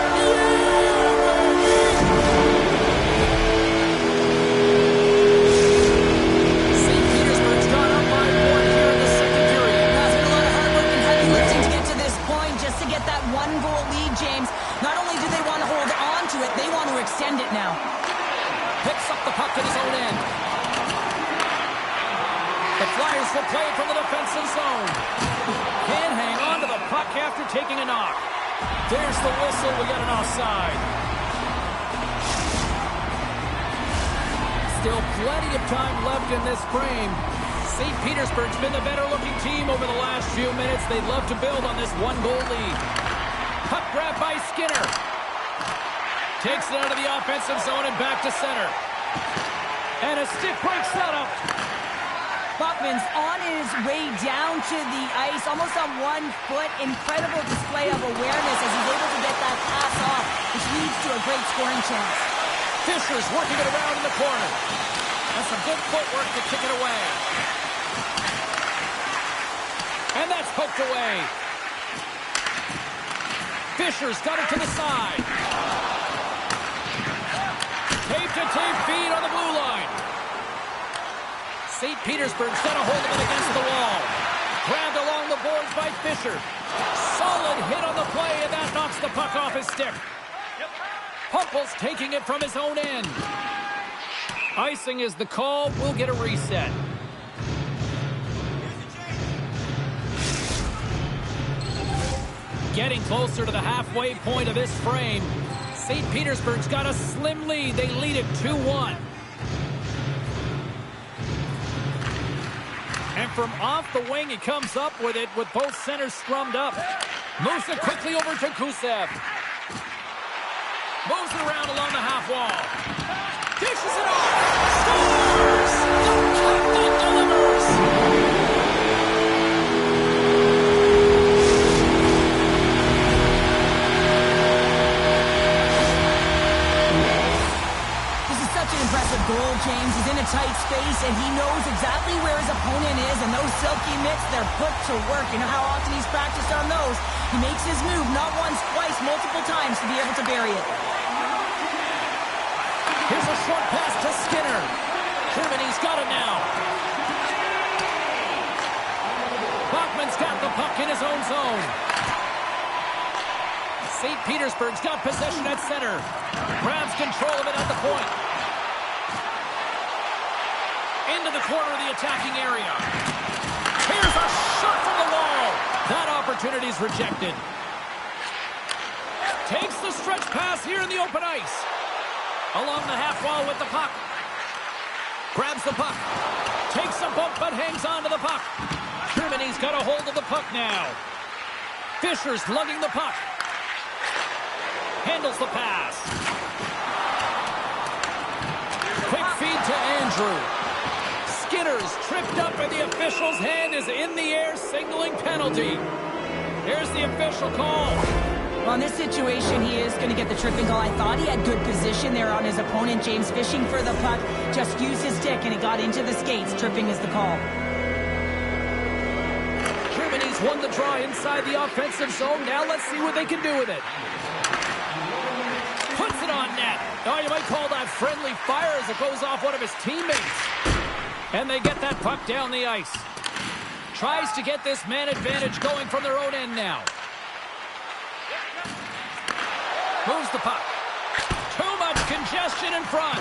St. Petersburg's gone up by 1 here in the second period. There's been a lot of hard work and heavy lifting to get to this point just to get that 1-goal lead, James. Not only do they want to hold on to it, they want to extend it now. Picks up the puck in his own end. The Flyers will play it from the defensive zone. Can't hang on to the puck after taking a knock. There's the whistle. We got an offside. Still plenty of time left in this frame. St. Petersburg's been the better-looking team over the last few minutes. They'd love to build on this 1-goal lead. Puck grab by Skinner. Takes it out of the offensive zone and back to center. And a stick break setup. Buckman's on his way down to the ice, almost on 1 foot. Incredible display of awareness as he's able to get that pass off, which leads to a great scoring chance. Fisher's working it around in the corner. And some good footwork to kick it away. And that's poked away. Fisher's got it to the side. Tape-to-tape feed on the blue line. St. Petersburg's got a hold of it against the wall. Grabbed along the boards by Fisher. Solid hit on the play, and that knocks the puck off his stick. Humpel's taking it from his own end. Icing is the call. We'll get a reset. Getting closer to the halfway point of this frame. St. Petersburg's got a slim lead. They lead it 2-1. And from off the wing, he comes up with it with both centers scrummed up. Moves it quickly over to Gusev. Moves it around along the half wall. Dishes it off. Scores! The captain delivers! This is such an impressive goal, James. He's in a tight space, and he knows exactly where his opponent is, and those silky mitts, they're put to work. You know how often he's practiced on those? He makes his move not once, twice, multiple times to be able to bury it. Here's a short pass to Skinner. Germany's got it now. Bachman's got the puck in his own zone. St. Petersburg's got possession at center. Grabs control of it at the point. Into the corner of the attacking area. Here's a shot from the wall. That opportunity's rejected. Takes the stretch pass here in the open ice. Along the half wall with the puck. Grabs the puck. Takes a bump but hangs on to the puck. Germany's got a hold of the puck now. Fischer's lugging the puck. Handles the pass. Quick feed to Andrew. Skinner's tripped up and the official's hand is in the air signaling penalty. Here's the official call. Well, in this situation, he is going to get the tripping call. I thought he had good position there on his opponent. James fishing for the puck. Just used his stick and it got into the skates. Tripping is the call. Germany's won the draw inside the offensive zone. Now let's see what they can do with it. Puts it on net. Oh, you might call that friendly fire as it goes off one of his teammates. And they get that puck down the ice. Tries to get this man advantage going from their own end now. Moves the puck. Too much congestion in front.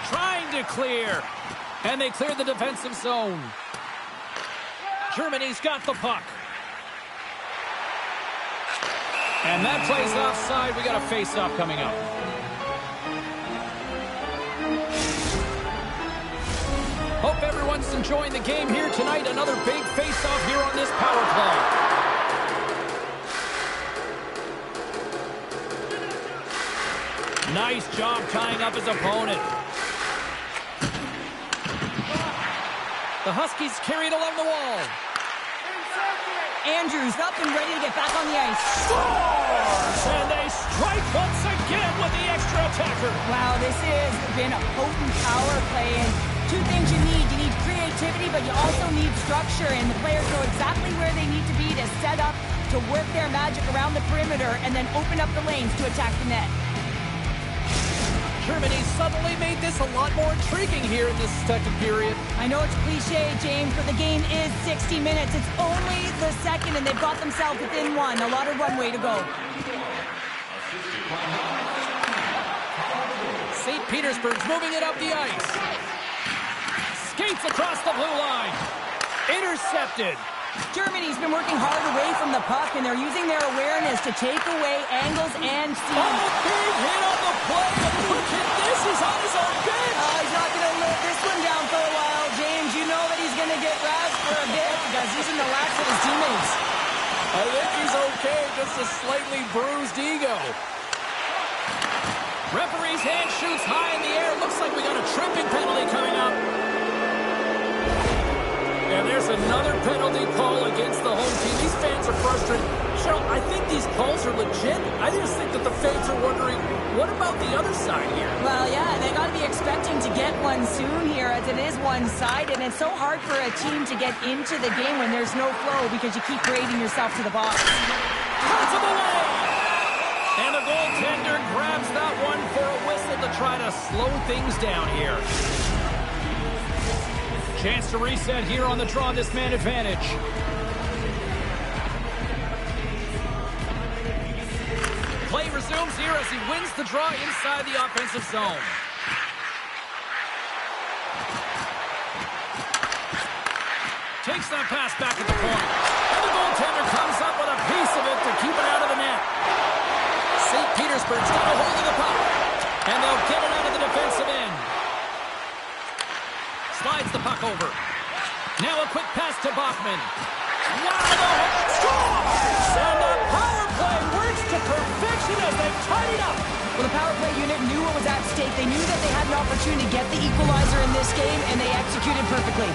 Trying to clear. And they clear the defensive zone. Germany's got the puck. And that plays offside. We got a face-off coming up. Hope everyone's enjoying the game here tonight. Another big face-off here on this power play. Nice job tying up his opponent. The Huskies carried along the wall. Andrews up and ready to get back on the ice. Scores! And they strike once again with the extra attacker. Wow, this has been a potent power play. And two things you need. You need creativity, but you also need structure. And the players know exactly where they need to be to set up, to work their magic around the perimeter, and then open up the lanes to attack the net. Germany suddenly made this a lot more intriguing here in this second period. I know it's cliche, James, but the game is 60 minutes. It's only the second, and they've got themselves within one. A lot of runway to go. St. Petersburg's moving it up the ice. Skates across the blue line. Intercepted. Germany's been working hard away from the puck, and they're using their awareness to take away angles and steam. Oh, big hit on the play. This is on his own bench. He's not going to let this one down for a while, James. You know that he's going to get razzed for a bit because he's in the laps with his teammates. I think he's okay, just a slightly bruised ego. Referee's hand shoots high in the air. Looks like we got a tripping penalty coming up. And there's another penalty call against the home team. These fans are frustrated. Cheryl, I think these calls are legit. I just think that the fans are wondering, what about the other side here? Well, yeah, they got to be expecting to get one soon here as it is one-sided. And it's so hard for a team to get into the game when there's no flow because you keep parading yourself to the box. Cuts him away! And the goaltender grabs that one for a whistle to try to slow things down here. Chance to reset here on the draw, this man advantage. Play resumes here as he wins the draw inside the offensive zone. Takes that pass back at the point. And the goaltender comes up with a piece of it to keep it out of the net. St. Petersburg's got a hold of the puck. And they'll get it out of the defensive end. Slides the puck over. Now a quick pass to Bachman. Wow, the hit scores! And the power play works to perfection as they tied it up. Well, the power play unit knew what was at stake. They knew that they had an opportunity to get the equalizer in this game, and they executed perfectly.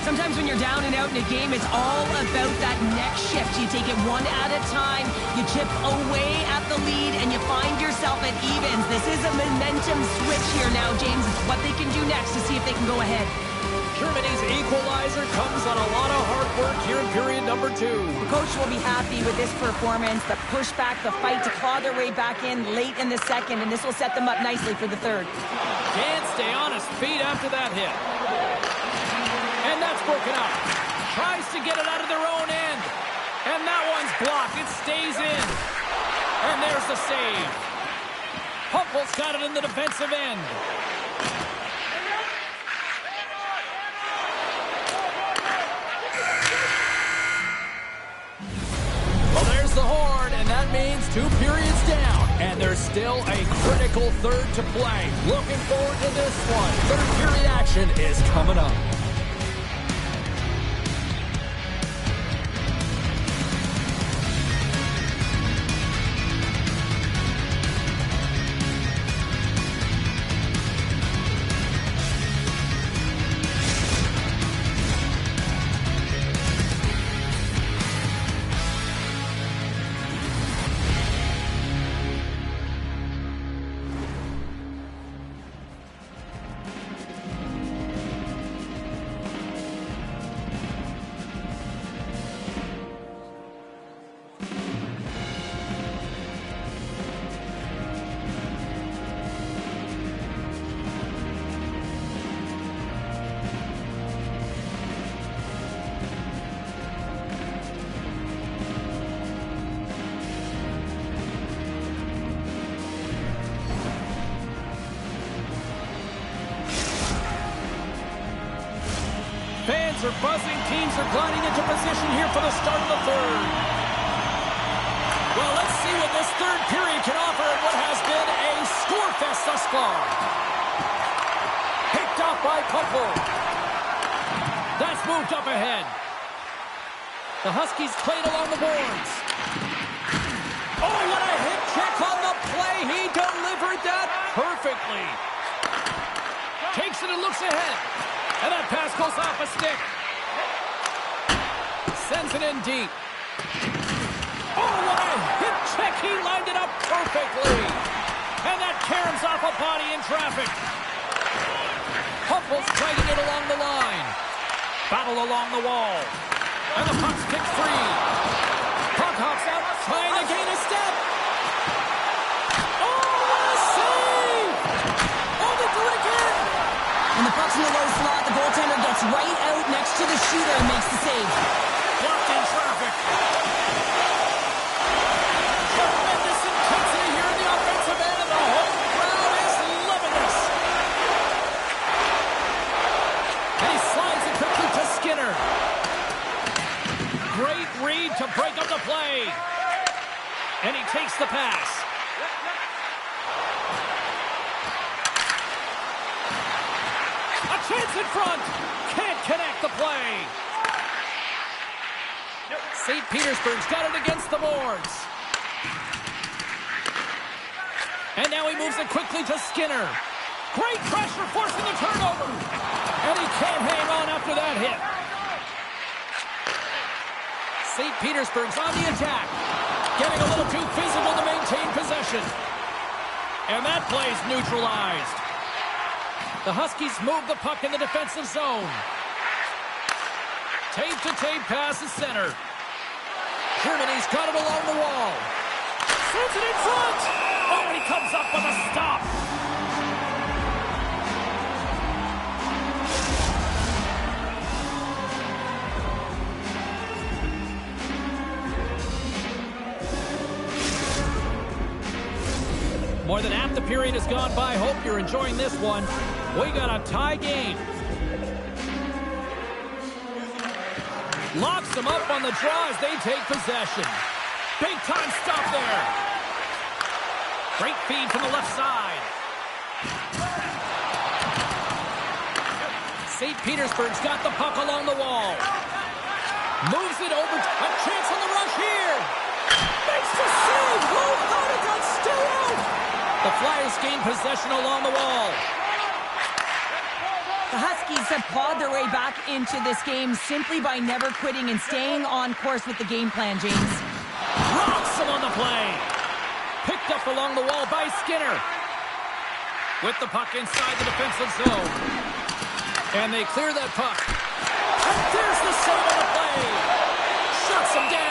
Sometimes when you're down and out in a game, it's all about that next shift. You take it one at a time, you chip away at the lead, and you find yourself off at evens. This is a momentum switch here now, James. It's what they can do next to see if they can go ahead. Germany's equalizer comes on a lot of hard work here in period number 2. The coach will be happy with this performance, the pushback, the fight to claw their way back in late in the second, and this will set them up nicely for the third. Can't stay on his feet after that hit. And that's broken up. Tries to get it out of their own end. And that one's blocked. It stays in. And there's the save. Humpel's got it in the defensive end. Well, there's the horn, and that means 2 periods down. And there's still a critical third to play. Looking forward to this one. Third period action is coming up. Fans are buzzing. Teams are gliding into position here for the start of the third. Well, let's see what this third period can offer in what has been a score fest thus far. Picked off by Humpel. That's moved up ahead. The Huskies played along the boards. Oh, what a hit check on the play. He delivered that perfectly. Takes it and looks ahead. And that pass goes off a stick. Sends it in deep. Oh, what a hip check. He lined it up perfectly. And that caroms off a body in traffic. Humpel's dragging it along the line. Battle along the wall. And the puck's kicked free. Puck hops out, trying to gain a step. Oh, what a save! Oh, they do it again. When the puck's in the low slot, the goaltender gets right out next to the shooter and makes the save. Blocked in traffic. Tremendous intensity here in the offensive end, and the home crowd is loving this. And he slides it quickly to Skinner. Great read to break up the play. And he takes the pass. A chance in front. Can't connect the play. St. Petersburg's got it against the boards. And now he moves it quickly to Skinner. Great pressure forcing the turnover. And he can't hang on after that hit. St. Petersburg's on the attack. Getting a little too physical to maintain possession. And that play's neutralized. The Huskies move the puck in the defensive zone. Tape-to-tape pass is center. Germany's got it along the wall. Sends it in front. Oh, and he comes up with a stop. More than half the period has gone by. Hope you're enjoying this one. We got a tie game. Locks them up on the draw as they take possession. Big time stop there. Great feed from the left side. St. Petersburg's got the puck along the wall. Moves it over. A chance on the rush here. Makes the save. Oh, how did that stay out? The Flyers gain possession along the wall. The Huskies have clawed their way back into this game simply by never quitting and staying on course with the game plan, James. Rocks him on the play. Picked up along the wall by Skinner. With the puck inside the defensive zone. And they clear that puck. And there's the save on the play. Shuts him down.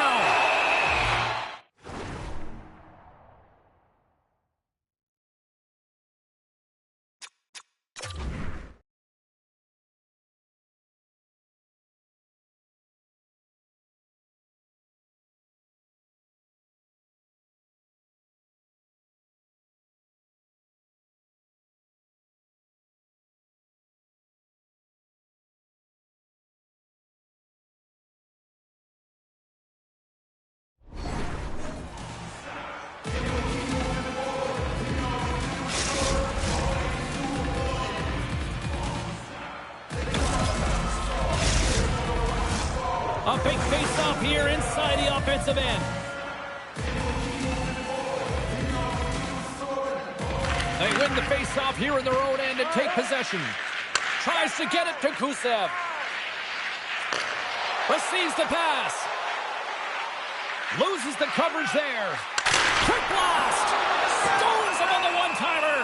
A big face-off here inside the offensive end. They win the face-off here in their own end and take possession. Tries to get it to Gusev. Receives the pass. Loses the coverage there. Quick blast. Scores him on the one-timer.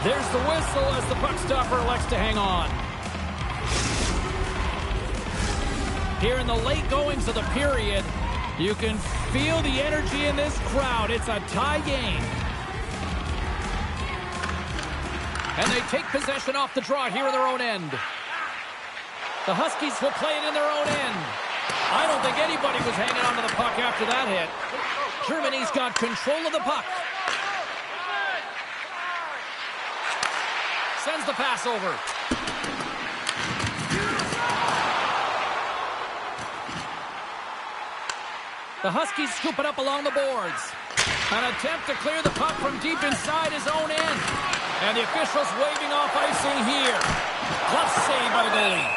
There's the whistle as the puck stopper elects to hang on. Here in the late goings of the period, you can feel the energy in this crowd. It's a tie game. And they take possession off the draw here in their own end. The Huskies will play it in their own end. I don't think anybody was hanging on to the puck after that hit. Germany's got control of the puck. Sends the pass over. The Huskies scoop it up along the boards. An attempt to clear the puck from deep inside his own end. And the officials waving off icing here. Glove save by the goalie.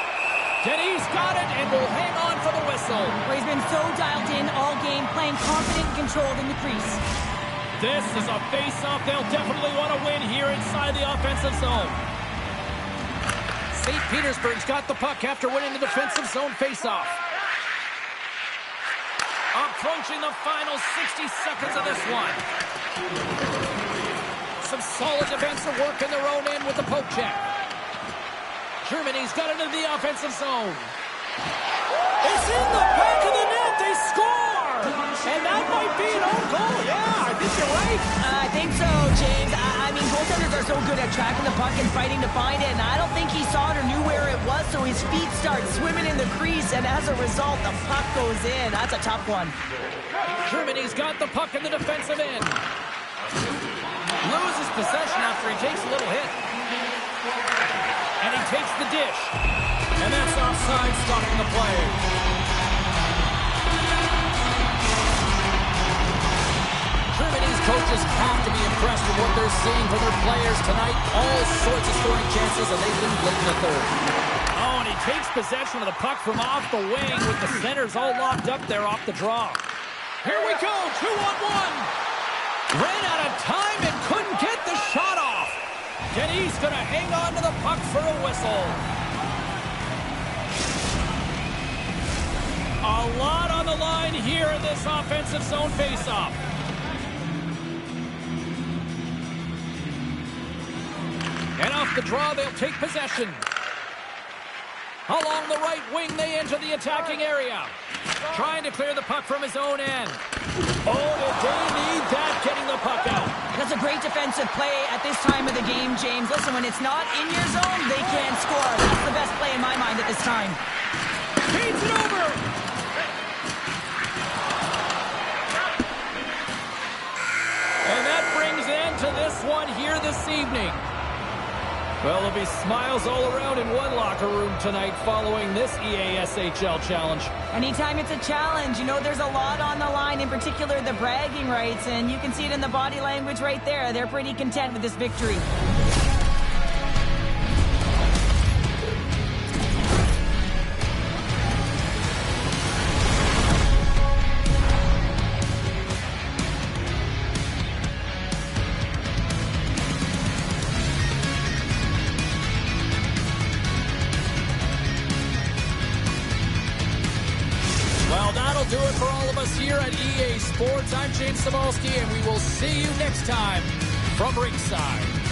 Denny's got it and will hang on for the whistle. Well, he's been so dialed in all game, playing confident and controlled in the crease. This is a face-off they'll definitely want to win here inside the offensive zone. St. Petersburg's got the puck after winning the defensive zone face-off. Approaching the final 60 seconds of this one. Some solid defensive work in their own end with the poke check. Germany's got it into the offensive zone. It's in the back of the net. They score! And that might be an own goal. Yeah, I think you're right. I think so, James. I mean, goaltenders are so good at tracking the puck and fighting to find it, and I don't think he saw it or knew where it was, so his feet start swimming in the crease, and as a result, the puck goes in. That's a tough one. Germany's got the puck in the defensive end. Loses possession after he takes a little hit. And he takes the dish. And that's offside, stopping the play. Germany's coaches have to be impressed with what they're seeing from their players tonight. All sorts of scoring chances, and they lead late in the third. Oh, and he takes possession of the puck from off the wing with the centers all locked up there off the draw. Here we go, 2-on-1. Ran out of time and couldn't get the shot off. Denny's going to hang on to the puck for a whistle. A lot on the line here in this offensive zone faceoff. And off the draw, they'll take possession. Along the right wing, they enter the attacking area. Trying to clear the puck from his own end. Oh, did they need that, getting the puck out. That's a great defensive play at this time of the game, James. Listen, when it's not in your zone, they can't score. That's the best play in my mind at this time. Feeds it over. And that brings an end to this one here this evening. Well, there'll be smiles all around in one locker room tonight following this EASHL challenge. Anytime it's a challenge, you know there's a lot on the line, in particular the bragging rights, and you can see it in the body language right there. They're pretty content with this victory. do it for all of us here at EA Sports. I'm James Cebulski, and we will see you next time from ringside.